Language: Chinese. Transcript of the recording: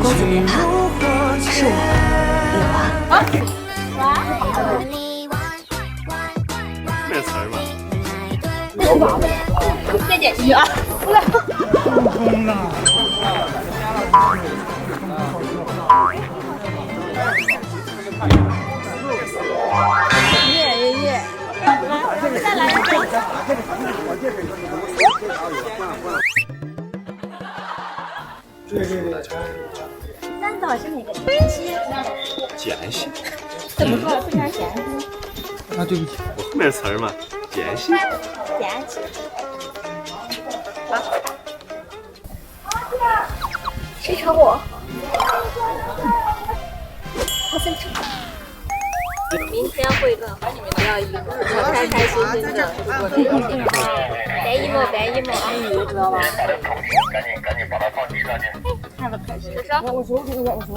公子别怕，是我，李华。没词儿吗？再点鱼啊！耶！再来一个。三岛是哪个？碱性。碱性。怎么说？非常碱性。啊，对不起，我后面词儿嘛，碱性。碱性。谁吵我？我先吵。明天会更好，不要一会儿开开心心的。白一毛，白一毛，你知道吧？赶紧把它放地上去。看着开心。我手这个眼睛。